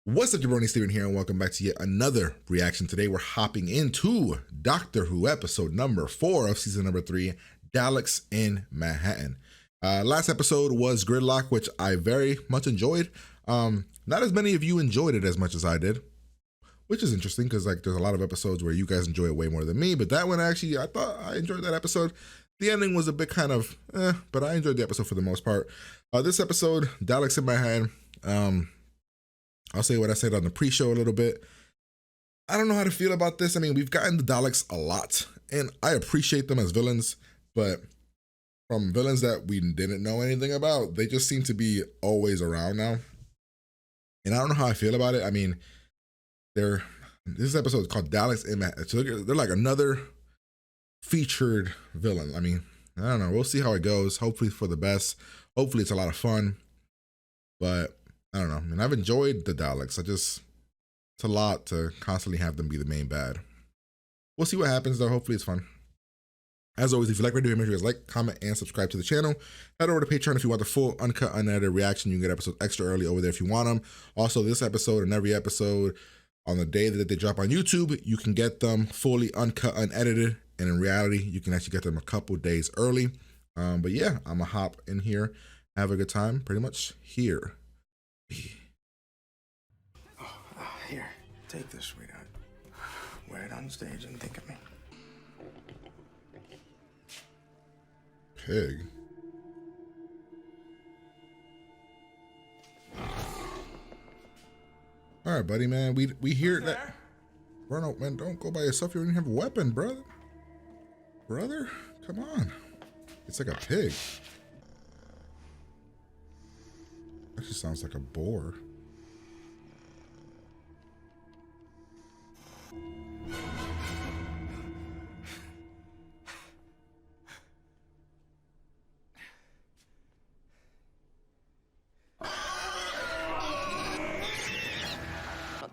What's up, jabroni? Steven here, and welcome back to yet another reaction. Today we're hopping into Doctor Who episode number 4 of season number 3, Daleks in Manhattan. Last episode was Gridlock, which I very much enjoyed. Not as many of you enjoyed it as much as I did, which is interesting because like there's a lot of episodes where you guys enjoy it way more than me, but that one actually, I thought I enjoyed that episode. The ending was a bit kind of but I enjoyed the episode for the most part. This episode, Daleks in Manhattan, I'll say what I said on the pre-show a little bit. I don't know how to feel about this. I mean, we've gotten the Daleks a lot, and I appreciate them as villains, but from villains that we didn't know anything about, they just seem to be always around now. And I don't know how I feel about it. I mean, this episode is called Daleks in Manhattan. So they're like another featured villain. I mean, I don't know. We'll see how it goes. Hopefully for the best. Hopefully it's a lot of fun. But I don't know. I mean, I've enjoyed the Daleks. It's a lot to constantly have them be the main bad. We'll see what happens though. Hopefully it's fun. As always, if you like what I do, make sure you guys like, comment, and subscribe to the channel. Head over to Patreon if you want the full, uncut, unedited reaction. You can get episodes extra early over there if you want them. Also, this episode and every episode on the day that they drop on YouTube, you can get them fully uncut, unedited. And in reality, you can actually get them a couple days early. But yeah, I'm gonna hop in here, have a good time, pretty much here. Here, take this, sweetheart. Wear it on stage and think of me. Pig. All right, buddy, man. We hear that. Run out, man. Don't go by yourself. You don't even have a weapon, brother. Brother, come on. It's like a pig. Actually sounds like a boar.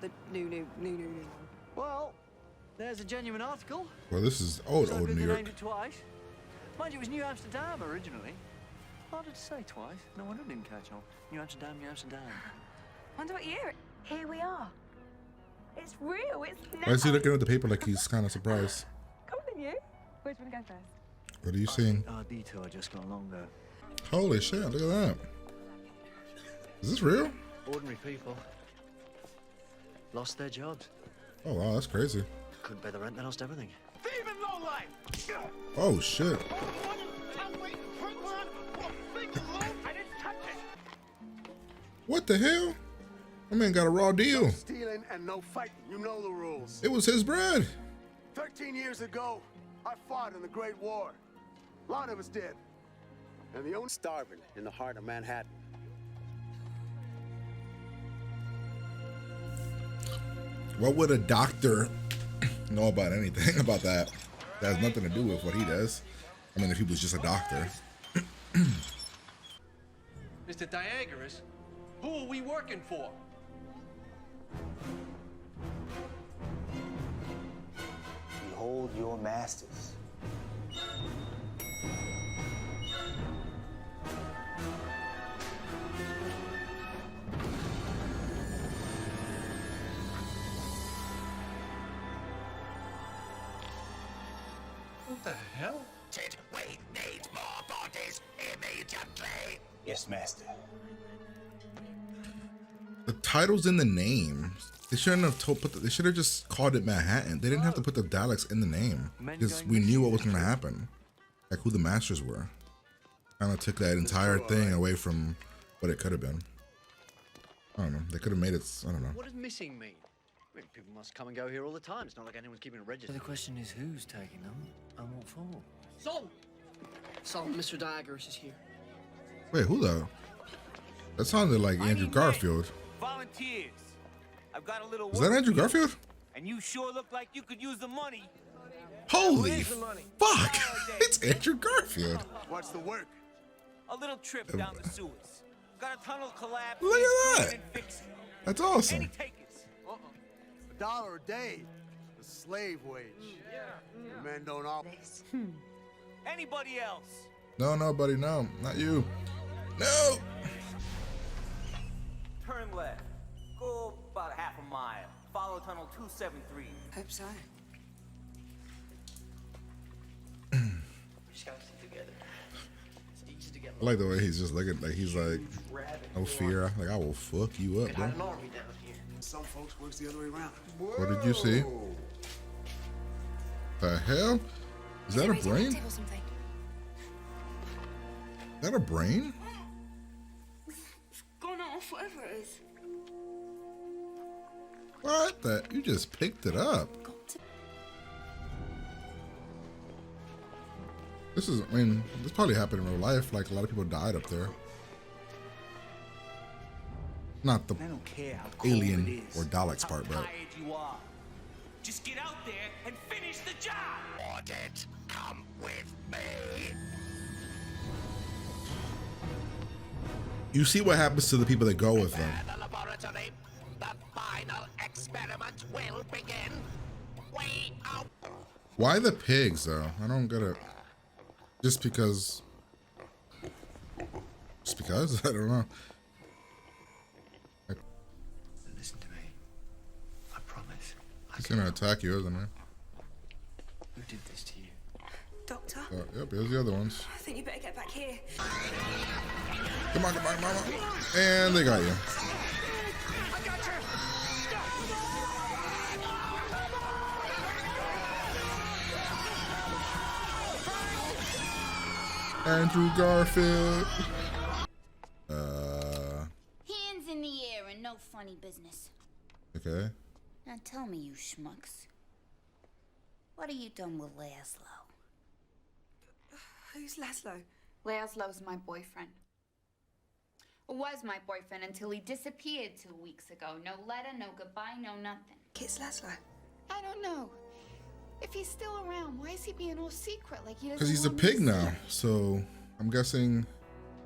The new. Well, there's a genuine article. Well, this is old So good New they York. named it twice. Mind you, it was New Amsterdam originally. Harder to say twice. No wonder it didn't catch on. New Amsterdam, New Amsterdam. Wonder what year? Here we are. It's real. It's now. Why is he looking at the paper like he's kind of surprised? Come on, you. Where's one go first? What are you seeing? Our detour just got longer. Holy shit, look at that. Is this real? Ordinary people lost their jobs. Oh, wow, that's crazy. Couldn't pay the rent, they lost everything. Thieving lowlife! Oh, shit. I didn't touch it! What the hell? My man got a raw deal. Stealing and no fighting. You know the rules. It was his bread. 13 years ago, I fought in the Great War. A lot of us did. And the only starving in the heart of Manhattan. What would a doctor know about anything about that? That has nothing to do with what he does. I mean, if he was just a doctor. Mr. Diagoras, who are we working for? Behold your masters. What the hell? We need more bodies immediately. Yes, master. The title's in the name. They shouldn't have they should have just called it Manhattan. They didn't have to put the Daleks in the name because we knew what was going to happen, like who the masters were. Kind of took that entire thing away from what it could have been. I don't know. They could have made it. I don't know. What does missing mean? I mean, people must come and go here all the time. It's not like anyone's keeping a register. The question is who's taking them and what for? So, Mr. Diagoras is here. Wait, who the? That sounded like Andrew Garfield. Volunteers. I've got a little Is that Andrew Garfield? And you sure look like you could use the money. Holy fuck! It's Andrew Garfield. What's the work? A little trip down the sewers. Got a tunnel collapse. Look at that. And fix it. That's awesome. Any takers? $1 a day. The slave wage. The men don't all. Anybody else? No, nobody, no, not you. No. Turn left. Go about 273. Hope so. We just gotta stick together. It's easy to get I like the way he's just looking, like he's like, no fear. Like, I will fuck you up, bro. an army down here. Some folks works the other way around. What did you see? The hell? Is that a brain? Is that a brain? It's gone off, whatever it is. What the? You just picked it up. This is, I mean, this probably happened in real life. Like, a lot of people died up there. Not the I don't care how cold alien it is, or Daleks how part, but tired you are. Just get out there and finish the job. Audit, come with me. you see what happens to the people that go with them. The laboratory, the final experiment will begin. We out. Why the pigs, though? I don't get it. Just because? Just because? I don't know. Listen to me. I promise. He's gonna attack you, isn't he? Who did this to you? Doctor, Yep, here's the other ones. I think you better get back here. Come on, mama. And they got you. Andrew Garfield. Hands in the air and no funny business. Okay. Now tell me, you schmucks. What have you done with Laszlo? Who's Laszlo? Laszlo's my boyfriend. Or was my boyfriend until he disappeared 2 weeks ago. No letter, no goodbye, no nothing. Kiss Laszlo. I don't know. If he's still around, why is he being all secret like he doesn't Because he's a want me pig to now, see? so I'm guessing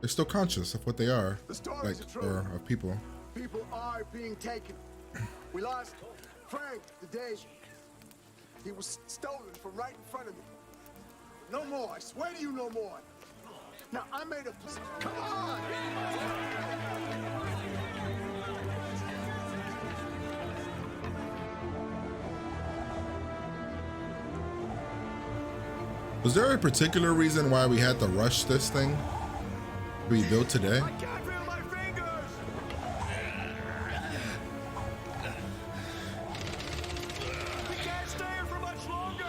they're still conscious of what they are, The stories like, are true. or of people. People are being taken. We lost Frank today. He was stolen from right in front of me. No more. I swear to you, no more. Now, I made a... Come on! Was there a particular reason why we had to rush this thing to be built today? I can't feel my fingers! We can't stay here for much longer!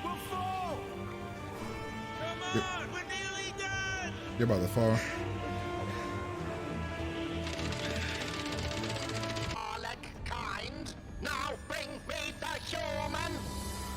We'll fall! Come on, we're nearly done. You're about to fall. Dalek kind. Now bring me the human.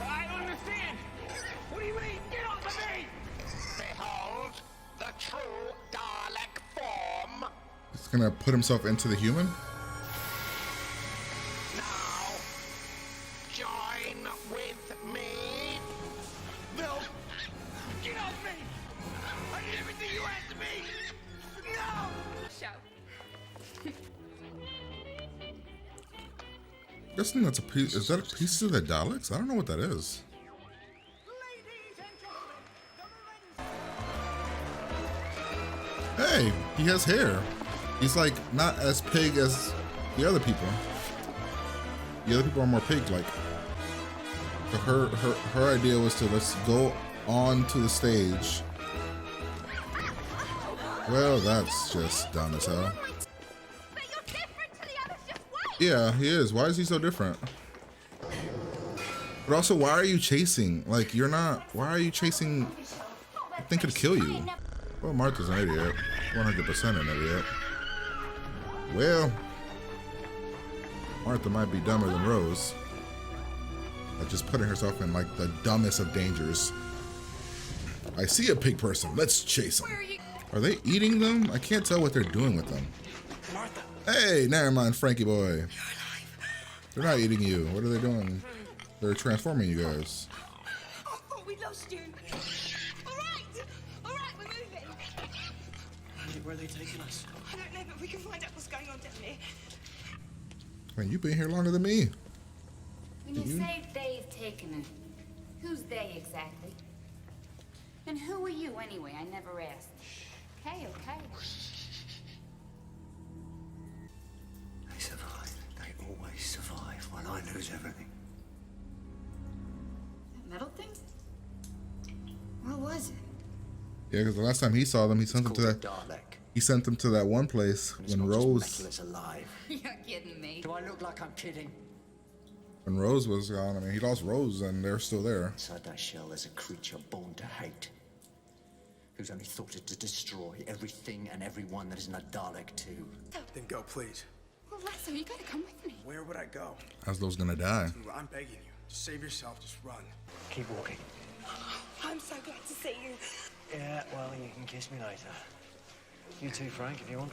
I don't understand. What do you mean? Get off of me! Behold the true Dalek form. He's gonna put himself into the human? Now, join with me. No! Get off me! I did everything you asked of me! No! Show. Guessing that's a piece. Is that a piece of the Daleks? I don't know what that is. Hey, he has hair. He's like not as pig as the other people. The other people are more pig-like. But her idea was to let's go on to the stage. Well, that's just dumb as hell. But you're different to the others, just wait! Yeah, he is. Why is he so different? But also, why are you chasing? Like, you're not. Why are you chasing? I think it'd kill you. Well, Martha's an idiot. 100% an idiot. Well, Martha might be dumber than Rose. Like, just putting herself in, like, the dumbest of dangers. I see a pig person. Let's chase them. Are they eating them? I can't tell what they're doing with them. Martha! Hey, never mind, Frankie boy. They're not eating you. What are they doing? They're transforming you guys. I thought we lost you. All right, we're moving. Where are they taking us? I don't know, but we can find out what's going on down here. Man, you've been here longer than me. When you say they've taken her, who's they exactly? And who are you anyway? I never asked. Okay. They survive. They always survive. Well, I knew lose everything. That metal thing? Where was it? Yeah, because the last time he saw them, he sent them to that. Dalek. He sent them to that one place And it's when not just Rose. metal, it's alive. You're kidding me. Do I look like I'm kidding? When Rose was gone, I mean, he lost Rose, and they're still there. Inside that shell, there's a creature born to hate, whose only thought is to destroy everything and everyone that isn't a Dalek too. Then go, please. Well, Lasso, you gotta come with me. Where would I go? Laszlo's gonna die. I'm begging you. Just save yourself. Just run. Keep walking. I'm so glad to see you. Yeah, well, you can kiss me later. You too, Frank, if you want.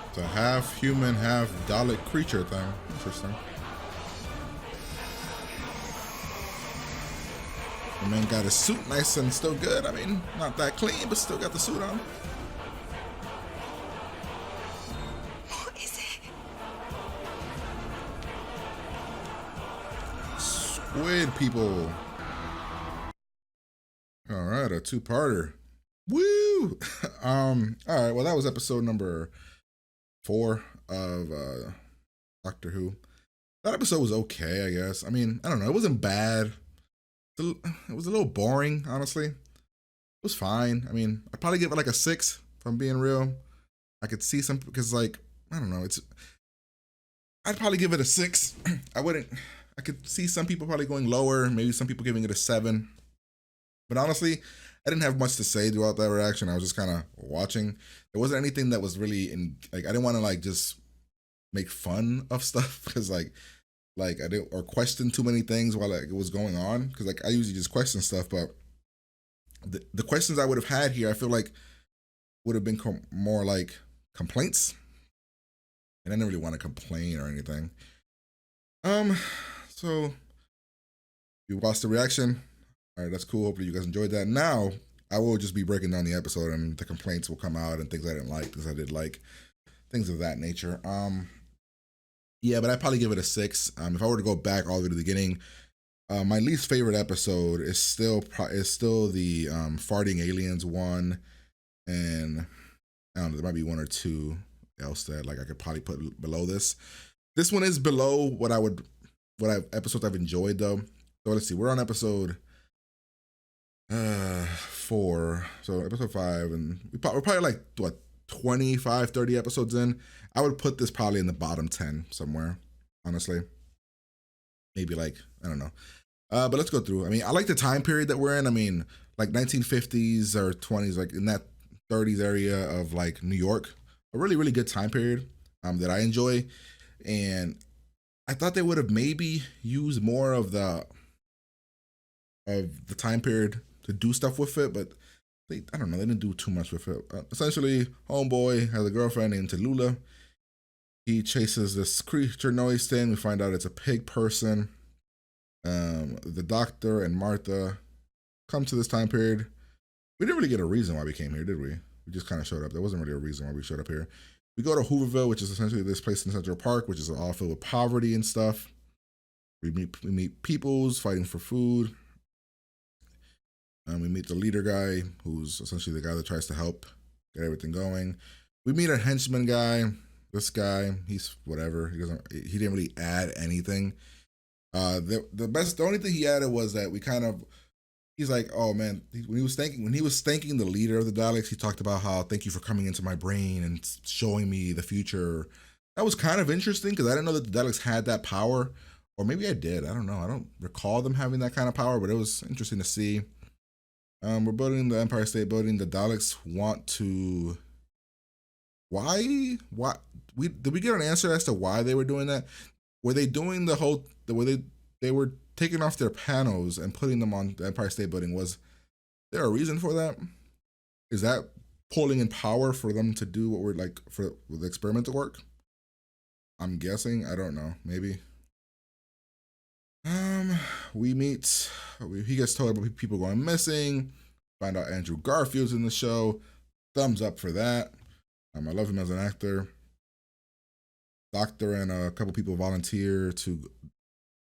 It's a half human, half Dalek creature thing. Interesting. The man got his suit nice and still good. I mean, not that clean, but still got the suit on. What is it? Squid people. All right, a two-parter. Woo! All right, well, that was episode number 4 of Doctor Who. That episode was okay, I guess. I mean, I don't know. It wasn't bad. It was a little boring, honestly. It was fine. I mean, I'd probably give it like a 6, if I'm being real. I could see some, because like, I don't know, I'd probably give it a 6. I could see some people probably going lower, maybe some people giving it a 7. But honestly, I didn't have much to say throughout that reaction. I was just kind of watching. There wasn't anything that was really I didn't want to like just make fun of stuff, because like I didn't, or question too many things while it was going on, because like I usually just question stuff, but the questions I would have had here, I feel like would have been more like complaints, and I didn't really want to complain or anything. So you watched the reaction. All right, that's cool. Hopefully you guys enjoyed that. Now I will just be breaking down the episode, and the complaints will come out, and things I didn't like, things I did like, things of that nature. Yeah, but I'd probably give it a 6. If I were to go back all the way to the beginning, my least favorite episode is still the farting aliens one, and I don't know, there might be 1 or 2 else that like I could probably put below this. This one is below what episodes I've enjoyed though. So let's see, we're on episode 4, so episode 5, and we're probably like what, 25, 30 episodes in. I would put this probably in the bottom 10 somewhere, honestly. Maybe like, I don't know. But let's go through. I mean, I like the time period that we're in. I mean, like 1950s or 20s, like in that 30s area of like New York. A really, really good time period that I enjoy. And I thought they would have maybe used more of the time period to do stuff with it, but I don't know, they didn't do too much with it. Essentially, homeboy has a girlfriend named Tallulah. He chases this creature noise thing. We find out it's a pig person. The Doctor and Martha come to this time period. We didn't really get a reason why we came here, did we? We just kind of showed up. There wasn't really a reason why we showed up here. We go to Hooverville, which is essentially this place in Central Park, which is all filled with poverty and stuff. We meet peoples fighting for food. We meet the leader guy, who's essentially the guy that tries to help get everything going. We meet a henchman guy. This guy, he's whatever. He didn't really add anything. The only thing he added was that he's like, oh man, when he was thanking the leader of the Daleks, he talked about how, thank you for coming into my brain and showing me the future. That was kind of interesting, because I didn't know that the Daleks had that power, or maybe I did. I don't know. I don't recall them having that kind of power, but it was interesting to see. We're building the Empire State Building. The Daleks want to. Why? Did we get an answer as to why they were doing that? Were they doing they were taking off their panels and putting them on the Empire State Building? Was there a reason for that? Is that pulling in power for them to do what we're like for the experiment to work? I'm guessing. I don't know. Maybe. He gets told about people going missing. Find out Andrew Garfield's in the show. Thumbs up for that. I love him as an actor. Doctor and a couple people volunteer to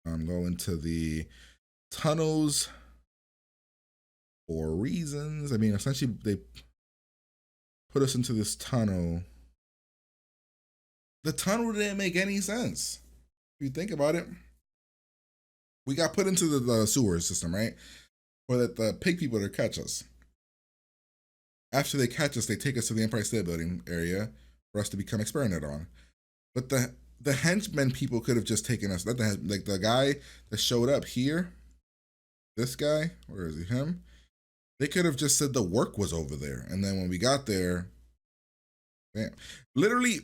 go into the tunnels for reasons. I mean, essentially, they put us into this tunnel. The tunnel didn't make any sense. If you think about it, we got put into the sewer system, right? For the pig people to catch us. After they catch us, they take us to the Empire State Building area for us to become experimented on. But the henchmen people could have just taken us. Like the guy that showed up here, this guy, where is he? Him. They could have just said the work was over there, and then when we got there, damn, literally,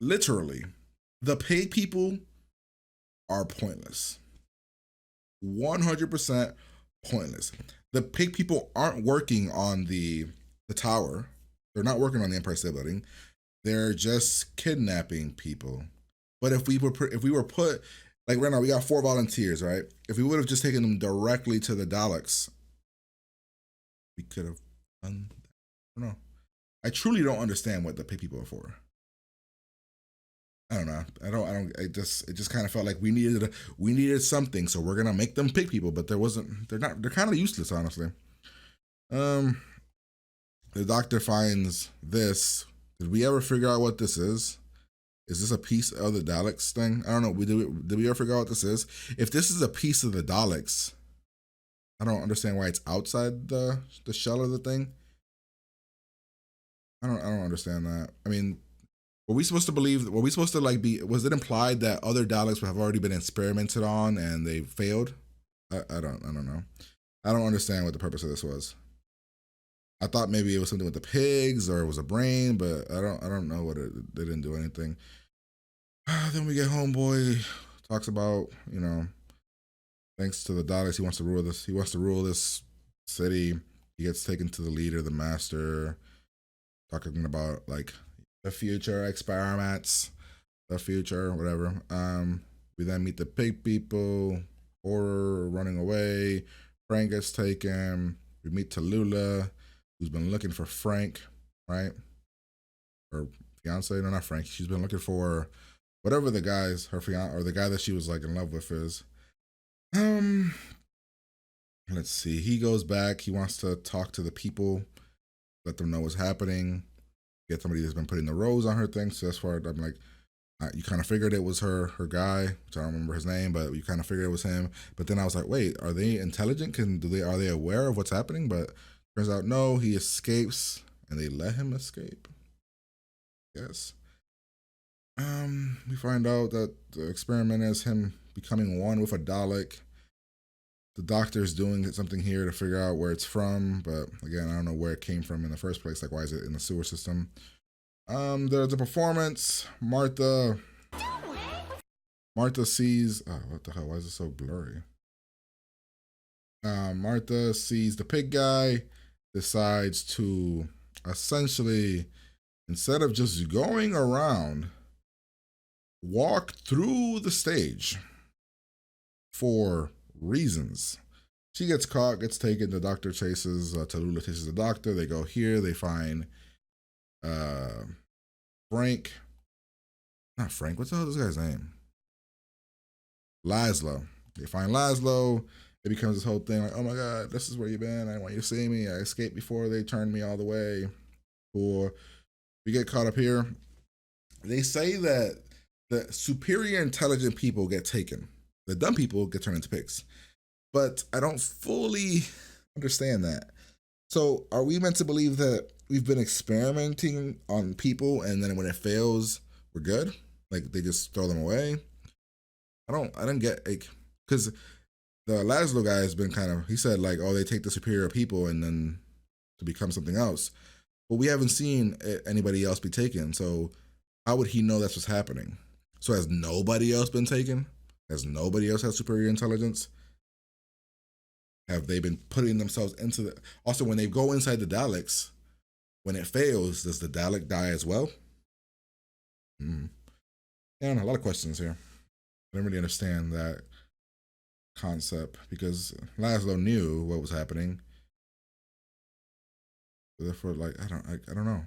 the paid people are pointless. 100% pointless. The pig people aren't working on the tower. They're not working on the Empire State Building. They're just kidnapping people. But if we were put, like right now, we got 4 volunteers, right? If we would have just taken them directly to the Daleks, we could have done that. I don't know. I truly don't understand what the pig people are for. I don't know. It just kind of felt like we needed something, so we're gonna make them pig people, but there wasn't. They're kind of useless, honestly. The doctor finds this. Did we ever figure out what this is? Is this a piece of the Daleks thing? I don't know. Did we ever figure out what this is? If this is a piece of the Daleks, I don't understand why it's outside the shell of the thing. I don't understand that. I mean, were we supposed to believe? Were we supposed to like be? Was it implied that other Daleks have already been experimented on and they failed? I don't know. I don't understand what the purpose of this was. I thought maybe it was something with the pigs or it was a brain, but I don't know what it. They didn't do anything. Then we get homeboy talks about, you know, thanks to the Daleks, he wants to rule this. He wants to rule this city. He gets taken to the leader, the master, talking about like the future experiments, the future, whatever. We then meet the pig people, horror running away. Frank gets taken. We meet Tallulah, who's been looking for Frank, right? Her fiance, no, not Frank. She's been looking for whatever the guy's her fiance or the guy that she was like in love with is. Let's see. He goes back. He wants to talk to the people, let them know what's happening. Get somebody that's been putting the rose on her thing. So that's why I'm like, you kind of figured it was her guy, which I don't remember his name, but you kind of figured it was him. But then I was like, wait, are they intelligent? Are they aware of what's happening? But turns out no, he escapes, and they let him escape. Yes. We find out that the experiment is him becoming one with a Dalek. The doctor's doing something here to figure out where it's from, but again, I don't know where it came from in the first place. Like, why is it in the sewer system? There's a performance. Martha sees. Oh, what the hell? Why is it so blurry? Martha sees the pig guy, decides to essentially, instead of just going around, walk through the stage for reasons. She gets caught, gets taken. The doctor chases. Tallulah chases the doctor. They go here. They find Frank. Not Frank. What's the hell is this guy's name? Laszlo. They find Laszlo. It becomes this whole thing like, oh my God, this is where you've been. I want you to see me. I escaped before they turned me all the way. Or we get caught up here. They say that the superior intelligent people get taken. The dumb people get turned into pigs. But I don't fully understand that. So are we meant to believe that we've been experimenting on people and then when it fails, we're good? Like they just throw them away? I don't get, like, because the Laszlo guy has been kind of, he said like, oh, they take the superior people and then to become something else. But we haven't seen anybody else be taken. So how would he know that's what's happening? So has nobody else been taken? Has nobody else had superior intelligence? Have they been putting themselves into the... Also, when they go inside the Daleks, when it fails, does the Dalek die as well? Yeah, a lot of questions here. I don't really understand that concept because Laszlo knew what was happening. Therefore, like, I don't know.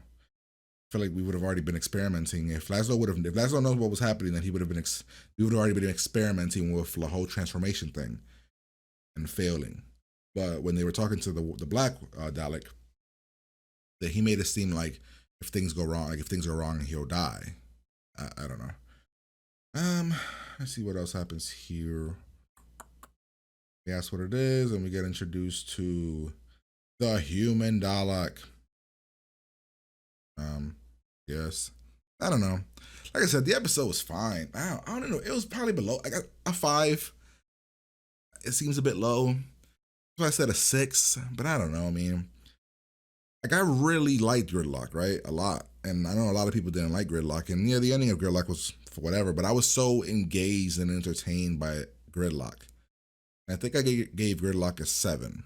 feel like we would have already been experimenting. If Laszlo knows what was happening, then we would have already been experimenting with the whole transformation thing and failing. But when they were talking to the black Dalek, that he made it seem like if things go wrong, he'll die. I don't know. Let's see what else happens here. We ask what it is, and we get introduced to the human Dalek. Yes. I don't know. Like I said, the episode was fine. I don't know. It was probably below. I got a 5. It seems a bit low. So I said a 6, but I don't know. I mean, like I really liked Gridlock, right? A lot. And I know a lot of people didn't like Gridlock. And yeah, the ending of Gridlock was for whatever, but I was so engaged and entertained by Gridlock. And I think I gave Gridlock a 7.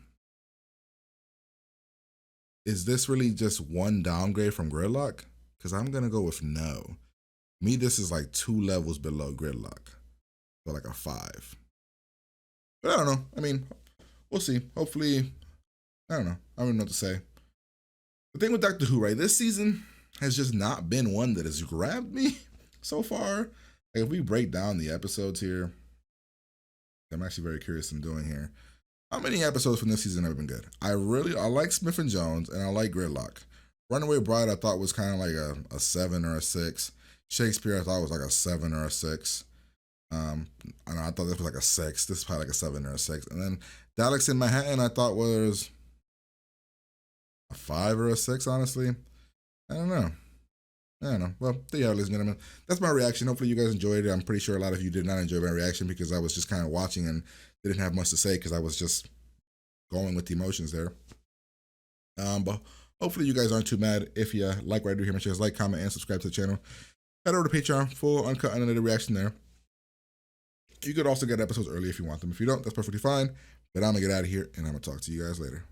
Is this really just one downgrade from Gridlock? Because I'm going to go with no. Me, this is like 2 levels below Gridlock. So like a 5. But I don't know. I mean, we'll see. Hopefully, I don't know. I don't know what to say. The thing with Doctor Who, right? This season has just not been one that has grabbed me so far. Like if we break down the episodes here, I'm actually very curious in doing here. How many episodes from this season have been good? I like Smith and Jones, and I like Gridlock. Runaway Bride I thought was kind of like a 7 or a 6. Shakespeare I thought was like a 7 or a 6. I thought this was like a 6. This is probably like a 7 or a 6. And then Daleks in Manhattan I thought was a 5 or a 6, honestly. I don't know. Well, there you have it, ladies and gentlemen. That's my reaction. Hopefully you guys enjoyed it. I'm pretty sure a lot of you did not enjoy my reaction because I was just kind of watching and didn't have much to say because I was just going with the emotions there. But hopefully you guys aren't too mad. If you like what I do here, make sure you guys like, comment, and subscribe to the channel. Head over to Patreon, full uncut, unedited reaction there. You could also get episodes early if you want them. If you don't, that's perfectly fine. But I'm going to get out of here, and I'm going to talk to you guys later.